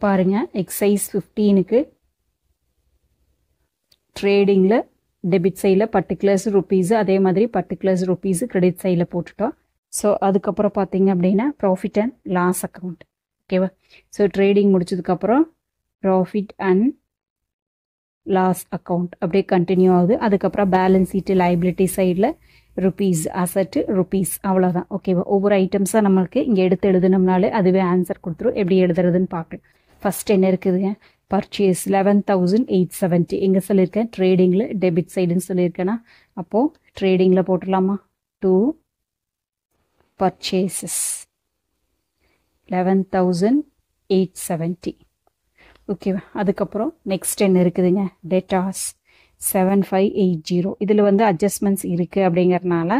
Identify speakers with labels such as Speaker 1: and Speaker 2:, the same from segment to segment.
Speaker 1: பாருங்க exercise 15க்கு ட்ரேடிங்கில் debit சைடில் particulars rupees, அதே மாதிரி பர்டிகுலர்ஸ் ருபீஸ் கிரெடிட் சைடில் போட்டுட்டோம். ஸோ அதுக்கப்புறம் பார்த்தீங்க அப்படின்னா ப்ராஃபிட் அண்ட் லாஸ் அக்கௌண்ட். ஓகேவா? ஸோ ட்ரேடிங் முடிச்சதுக்கப்புறம் ப்ராஃபிட் அண்ட் லாஸ் அக்கௌண்ட் அப்படியே கண்டினியூ ஆகுது. அதுக்கப்புறம் பேலன்ஸ் ஷீட்டு லைபிலிட்டி சைடில் ருபீஸ், அசட்டு ருபீஸ், அவ்வளோதான். ஓகேவா? ஒவ்வொரு ஐட்டம்ஸாக நம்மளுக்கு இங்கே எடுத்து எழுதுனோம்னாலே அதுவே ஆன்சர் கொடுத்துரும். எப்படி எழுதுறதுன்னு பார்க்கலாம். ஃபர்ஸ்ட் என்ன இருக்குதுங்க? பர்ச்சேஸ் 11,870 எங்கே சொல்லியிருக்கேன்? ட்ரேடிங்கில் டெபிட் சைடுன்னு சொல்லியிருக்கேன்னா அப்போது ட்ரேடிங்கில் போட்டுடலாமா? 2 purchases 11,870. ஓகேவா? அதுக்கப்புறம் நெக்ஸ்ட் என்ன இருக்குதுங்க? டெட்டாஸ் 7580. இதில் வந்து அட்ஜஸ்ட்மெண்ட்ஸ் இருக்குது அப்படிங்கிறதுனால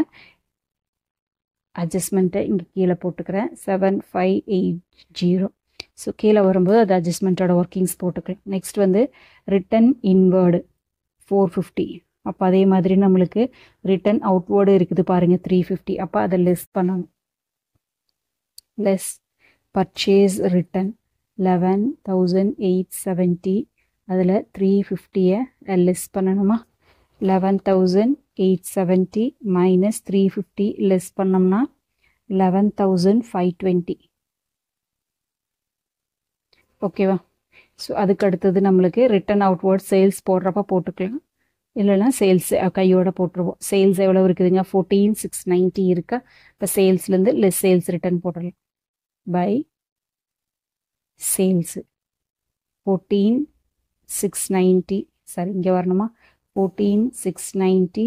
Speaker 1: அட்ஜஸ்ட்மெண்ட்டை இங்கே கீழே போட்டுக்கிறேன். 7580. ஸோ கீழே வரும்போது அது அட்ஜஸ்ட்மெண்ட்டோட ஒர்க்கிங்ஸ் போட்டுக்கலாம். நெக்ஸ்ட் வந்து ரிட்டன் இன்வேர்டு 450. அப்போ அதே மாதிரி நம்மளுக்கு ரிட்டன் அவுட்வேர்டு இருக்குது பாருங்கள் 350. அப்போ அதை லெஸ் பண்ணணும். Less purchase return 11,870. அதில் 350-ஐ லெஸ் பண்ணணுமா? 11,870 மைனஸ் 350 லெஸ் பண்ணோம்னா 11,520. ஓகேவா? ஸோ அதுக்கு அடுத்தது நம்மளுக்கு ரிட்டன் அவுட்வேர்ட் சேல்ஸ் போடுறப்ப போட்டுக்கலாம், இல்லைன்னா சேல்ஸ் கையோட போட்டுருவோம். சேல்ஸ் எவ்வளோ இருக்குதுங்க? 14,690 இருக்கா? இப்போ சேல்ஸ்லேருந்து லெஸ் சேல்ஸ் ரிட்டன் போட்டுடலாம். By sales 14,690. சரி, இங்கே வரணுமா? 14,690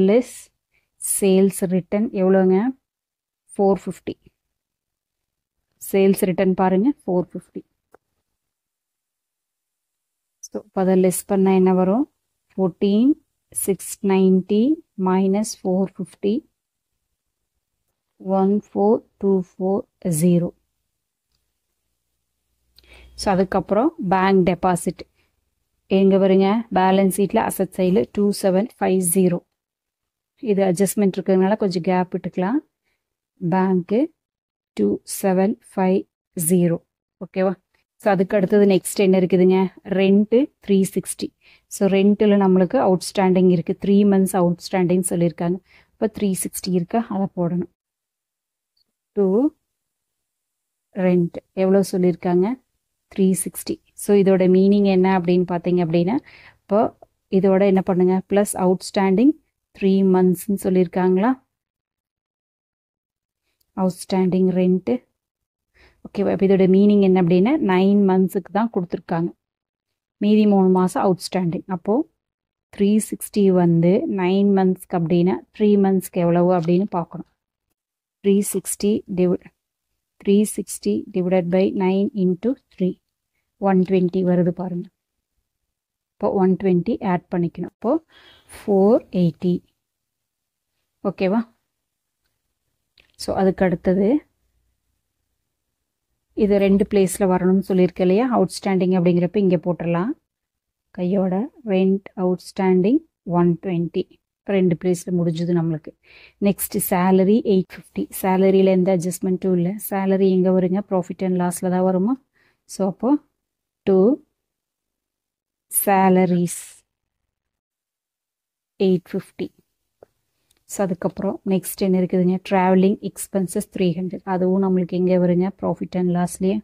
Speaker 1: லெஸ் சேல்ஸ் ரிட்டன் எவ்வளோங்க? 450. சேல்ஸ் ரிட்டன் பாருங்கள் 450. ஸோ இப்போ அதை லெஸ் பண்ணால் என்ன வரும்? 14,690 minus 450 14,240. ஸோ அதுக்கப்புறம் பேங்க் டெபாசிட் எங்கே வருங்க? பேலன்ஸ் ஷீட்டில் அசட் சைடில் 2750. இது அட்ஜஸ்ட்மெண்ட் இருக்கிறதுனால கொஞ்சம் கேப் விட்டுக்கலாம். பேங்க்கு 2750. ஓகேவா? ஸோ அதுக்கு அடுத்தது நெக்ஸ்ட் என்ன இருக்குதுங்க? ரெண்ட்டு 360. ஸோ ரெண்ட்டில் நம்மளுக்கு அவுட்ஸ்டாண்டிங் இருக்குது. 3 months அவுட்ஸ்டாண்டிங் சொல்லியிருக்காங்க. இப்போ 360 இருக்கா? அதை போடணும். டு ரெண்ட் எவ்வளோ சொல்லியிருக்காங்க? 360. ஸோ இதோட மீனிங் என்ன அப்படின்னு பார்த்தீங்க அப்படின்னா, இப்போ இதோட என்ன பண்ணுங்க? ப்ளஸ் அவுட்ஸ்டாண்டிங் 3 monthsன்னு சொல்லியிருக்காங்களா? Outstanding rent. ஓகேவா? இப்போ இதோட மீனிங் என்ன அப்படின்னா 9 monthsக்கு தான் கொடுத்துருக்காங்க. மீதி 3 மாதம் அவுட்ஸ்டாண்டிங். அப்போது 360 வந்து 9 monthsக்கு அப்படின்னா 3 monthsக்கு எவ்வளவு அப்படின்னு பார்க்கணும். 360 divided by 9 into 3 120 வருது பாருங்க. இப்போ 120 ஆட் பண்ணிக்கணும். இப்போ 480. ஓகேவா? ஸோ அதுக்கு அடுத்தது இது 2 பிளேஸில் வரணும்னு சொல்லியிருக்க இல்லையா? அவுட்ஸ்டாண்டிங் அப்படிங்கிறப்ப இங்கே போட்டுடலாம் கையோட. Rent outstanding 120. இப்போ 2 பிளேஸில் முடிஞ்சுது நம்மளுக்கு. Next salary 850. சேலரியில் எந்த அட்ஜஸ்ட்மெண்ட்டும் இல்லை. சேலரி எங்கே வருங்க? ப்ராஃபிட் அண்ட் லாஸில் தான் வருமா? ஸோ அப்போது 2 salaries 850. ஸோ அதுக்கப்புறம் நெக்ஸ்ட் என்ன இருக்குதுங்க? Travelling expenses 300. அதுவும் நம்மளுக்கு எங்கே வருங்க? ப்ராஃபிட் அண்ட் லாஸ்லேயே.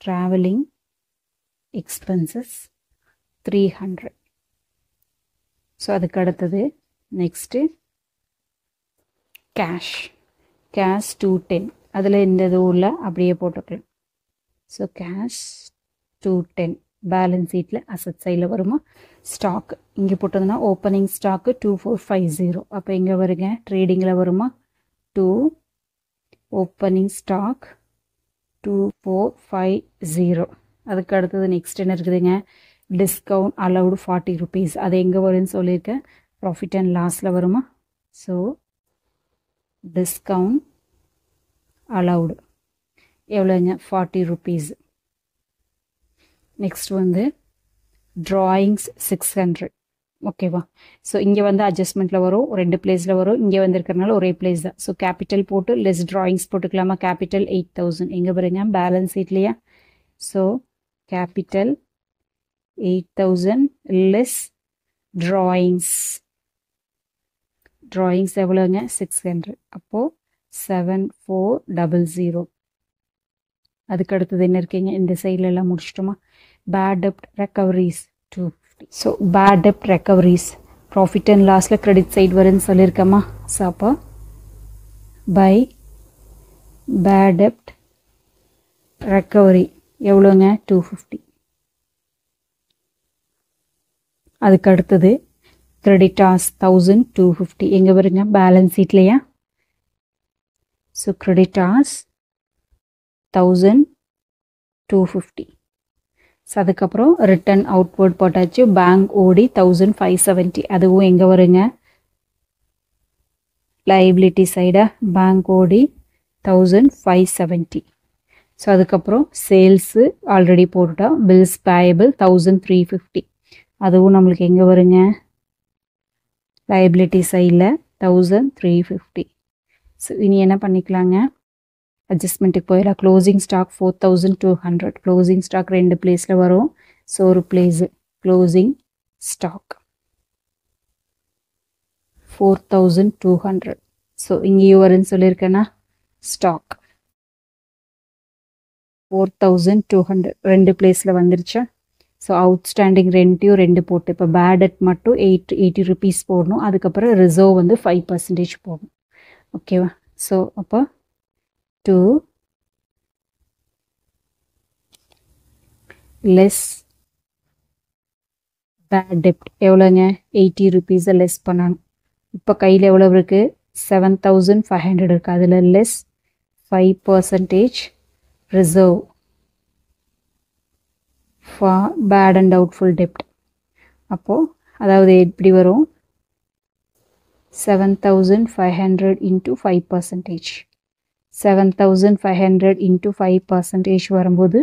Speaker 1: Travelling expenses 300. ஸோ அதுக்கு அடுத்தது நெக்ஸ்ட்டு கேஷ் 210. அதில் இந்த இதுவும் இல்லை, அப்படியே போட்டுக்கலாம். ஸோ கேஷ் 210 பேலன்ஸ் ஷீட்டில் அசட் சைடில் வருமா? ஸ்டாக் இங்கே போட்டதுன்னா ஓப்பனிங் ஸ்டாக்கு 2450. அப்போ எங்கே வருங்க? ட்ரேடிங்கில் வருமா? 2 ஓப்பனிங் ஸ்டாக் 2450. அதுக்கு அடுத்தது நெக்ஸ்ட் என்ன இருக்குதுங்க? Discount allowed 40 rupees. அது எங்கே வரும்னு சொல்லியிருக்கேன்? ப்ராஃபிட் அண்ட் லாஸில் வருமா? ஸோ டிஸ்கவுண்ட் அலவுடு எவ்வளோங்க? 40 rupees. நெக்ஸ்ட் வந்து ட்ராயிங்ஸ் 600. ஓகேவா? ஸோ இங்கே வந்து அட்ஜஸ்ட்மெண்ட்டில் வரும், 2 பிளேஸில் வரும். இங்கே வந்திருக்கிறனால ஒரே பிளேஸ் தான். ஸோ கேபிட்டல் போட்டு லெஸ் ட்ராயிங்ஸ் போட்டுக்கலாமா? கேபிட்டல் 8000 எங்கே வருங்க? Balance ஷீட்லையா? So capital 8,000 less drawings எவ்வளோங்க 600 அப்போ 7400. அதுக்கு அடுத்தது என்ன இருக்கீங்க இந்த சைடில் எல்லாம் முடிச்சிட்டோமா பேட் டெப்ட் ரெக்கவரிஸ் 250. ஸோ பேட் டெப்ட் ரெக்கவரிஸ் ப்ராஃபிட் அண்ட் லாஸில் கிரெடிட் சைடு வரும்னு சொல்லியிருக்கோமா ஸோ அப்போ பை பேட் டெப்ட் ரெக்கவரி எவ்வளோங்க 250. அதுக்கு அடுத்தது கிரெடிட்டாஸ் 1250 எங்கே வருங்க பேலன்ஸ் ஷீட்லையா ஸோ கிரெடிட்டாஸ் 1250. ஸோ அதுக்கப்புறம் ரிட்டன் அவுட்வர்ட் போட்டாச்சு பேங்க் ஓடி 1570 அதுவும் எங்கே வருங்க லைபிலிட்டி சைடா பேங்க் ஓடி 1570. ஸோ அதுக்கப்புறம் சேல்ஸு ஆல்ரெடி போட்டுட்டோம் பில்ஸ் பேயபிள் 1350 அதுவும் நம்மளுக்கு எங்கே வருங்க லைபிலிட்டி சைடில் 1350. ஸோ இனி என்ன பண்ணிக்கலாங்க அட்ஜஸ்ட்மெண்ட்டுக்கு போயிடலாம் க்ளோசிங் ஸ்டாக் 4200 க்ளோசிங் ஸ்டாக் ரெண்டு பிளேஸில் வரும் ஸோ ஒரு பிளேஸு க்ளோசிங் ஸ்டாக் 4200. ஸோ இங்கேயும் வருன்னு சொல்லியிருக்கேன்னா ஸ்டாக் 4200 ரெண்டு பிளேஸில் வந்துருச்சா ஸோ அவுட்ஸ்டாண்டிங் ரெண்ட்டையும் ரெண்டு போட்டு இப்போ பேடட் மட்டும் 80 ருபீஸ் போடணும் அதுக்கப்புறம் ரிசர்வ் வந்து 5% போடணும் ஓகேவா ஸோ அப்போ 2 லெஸ் பேட் டெப்ட் எவ்வளோங்க 80 ருபீஸை லெஸ் பண்ணணும் இப்போ கையில் எவ்வளோ இருக்குது 7500 இருக்குது அதில் less 5% reserve for bad and doubtful டெப்ட் அப்போது அதாவது எப்படி வரும் 7500 இன்ட்டு 5% 7500 இன்ட்டு 5% வரும்போது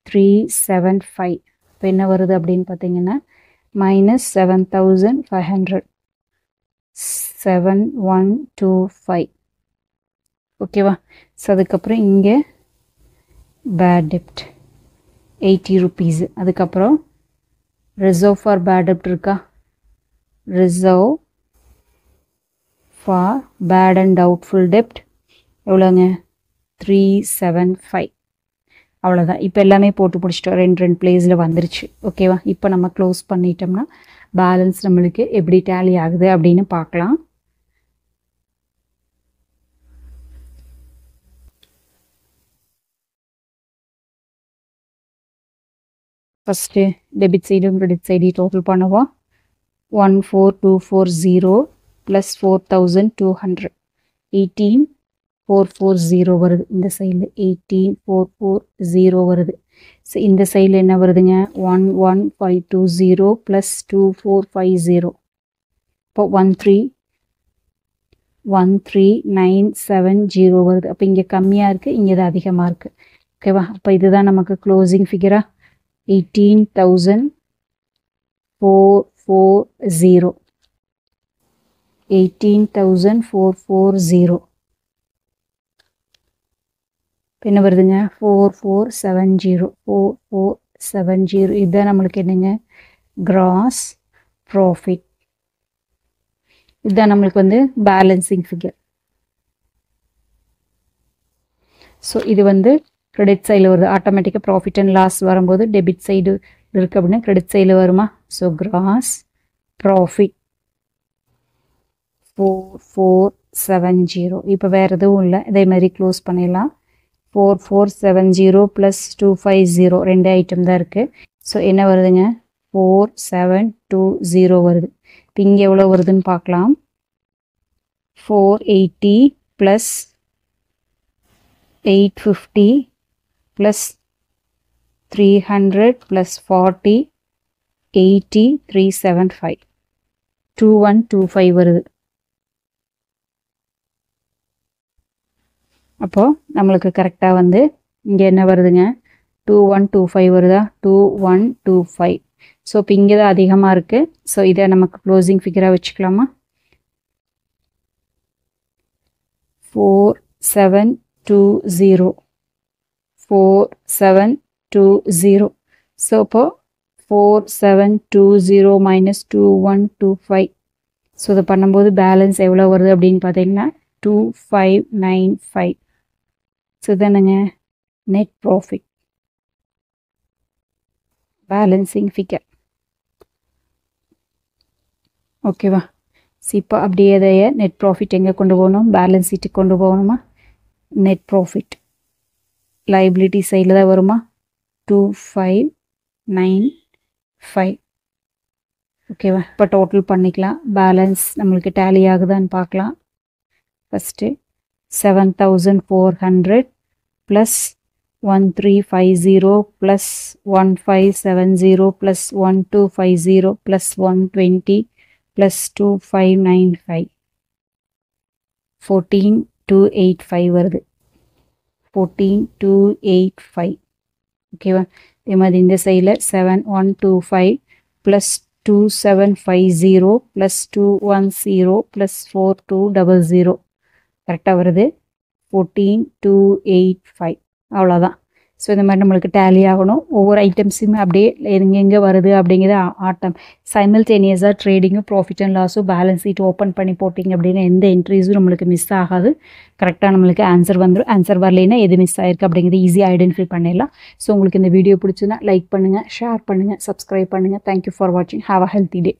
Speaker 1: 375. இப்போ என்ன வருது அப்படின்னு பார்த்தீங்கன்னா -7500 7125 ஓகேவா ஸோ அதுக்கப்புறம் இங்கே பேட் டெப்ட் 80 ருபீஸு அதுக்கப்புறம் ரிசர்வ் ஃபார் பேட் டெப்ட் இருக்கா reserve for bad and doubtful டெப்ட் எவ்வளோங்க 375 அவ்வளோதான் இப்போ எல்லாமே போட்டு பிடிச்சிட்டோம் ரெண்டு பிளேஸில் வந்துருச்சு ஓகேவா இப்போ நம்ம க்ளோஸ் பண்ணிட்டோம்னா பேலன்ஸ் நம்மளுக்கு எப்படி டேலி ஆகுது அப்படின்னு பார்க்கலாம் ஃபஸ்ட்டு டெபிட் சைடும் கிரெடிட் சைடையும் டோட்டல் பண்ணுவோம் 14240 ப்ளஸ் 4200 18440 வருது இந்த சைடில் 18440 வருது ஸோ இந்த சைடில் என்ன வருதுங்க 11520 ப்ளஸ் 2450 இப்போ 13970 வருது அப்போ இங்கே கம்மியாக இருக்குது இங்கே இது அதிகமாக இருக்குது ஓகேவா அப்போ இதுதான் நமக்கு க்ளோசிங் ஃபிகரா 18440 18440 என்ன வருதுங்க 4470 இதுதான் நம்மளுக்கு என்னங்க கிராஸ் ப்ராஃபிட் இதுதான் நம்மளுக்கு வந்து பேலன்சிங் ஃபிகர் ஸோ இது வந்து கிரெடிட் சைடில் வருது ஆட்டோமேட்டிக்காக ப்ராஃபிட் அண்ட் லாஸ் வரும்போது டெபிட் சைடு இருக்குது அப்படின்னா கிரெடிட் சைடில் வருமா ஸோ கிராஸ் ப்ராஃபிட் 4470 இப்போ வேறு எதுவும் இல்லை இதே மாதிரி க்ளோஸ் பண்ணிடலாம் 4470 ப்ளஸ் 250 ரெண்டு ஐட்டம் தான் இருக்குது ஸோ என்ன வருதுங்க 4720 வருது இப்போ இங்கே எவ்வளோ வருதுன்னு பார்க்கலாம் 480 ப்ளஸ் 850 ப்ளஸ் 300 ப்ளஸ் 40 80 375 2125 வருது அப்போது நம்மளுக்கு கரெக்டாக வந்து இங்கே என்ன வருதுங்க 2125 வருதா 2125 ஸோ இப்போ இங்கே தான் அதிகமாக இருக்குது ஸோ இதை நமக்கு க்ளோசிங் ஃபிகராக வச்சுக்கலாமா 4720 4720 2120. ஸோ இப்போ 4720 மைனஸ் 2125. ஸோ இதை பண்ணும்போது பேலன்ஸ் எவ்வளோ வருது அப்படின்னு பார்த்தீங்கன்னா 2595. ஸோ இதுதானுங்க நெட் ப்ராஃபிட் பேலன்சிங் ஃபிகர். ஓகேவா? ஸோ இப்போ அப்படியே அதைய நெட் ப்ராஃபிட் எங்கே கொண்டு போகணும்? பேலன்ஸ் ஷீட்டுக்கு கொண்டு போகணுமா? நெட் ப்ராஃபிட் லைபிலிட்டி சைடில் தான் வருமா? 2595. ஓகேவா? இப்போ டோட்டல் பண்ணிக்கலாம். பேலன்ஸ் நம்மளுக்கு டேலி ஆகுதான்னு பார்க்கலாம். First 7400 plus 1350 plus 1570 plus 1250 plus 120 plus 2595 14285 வருது. 14285. ஓகேவா? இதே மாதிரி இந்த சைடில் 7125 ப்ளஸ் 2750 ப்ளஸ் 210 ப்ளஸ் 4200 கரெக்டாக வருது. 14285. அவ்வளோதான். ஸோ இந்த மாதிரி நம்மளுக்கு டேலி ஆகணும். ஒவ்வொரு ஐட்டம்ஸுமே அப்படியே எங்கெங்கே வருது அப்படிங்கிறத ஆட்டம் சைமல்டேனியஸாக ட்ரேடிங்கும் ப்ராஃபிட் அண்ட் லாஸும் பேலன்ஸ் ஷீட் ஓப்பன் பண்ணி போட்டிங்க அப்படின்னா எந்த என்ட்ரிஸும் நம்மளுக்கு மிஸ் ஆகாது. கரெக்டாக நம்மளுக்கு ஆன்சர் வந்துடும். ஆன்சர் வரலைன்னா எது மிஸ் ஆகிருக்கு அப்படிங்கிறது ஈஸியாக ஐடென்டிஃபை பண்ணிடலாம். ஸோ உங்களுக்கு இந்த வீடியோ பிடிச்சுன்னா லைக் பண்ணுங்கள், ஷேர் பண்ணுங்கள், சப்ஸ்கிரைப் பண்ணுங்கள். தேங்க்யூ ஃபார் வாட்சிங். Have a healthy day.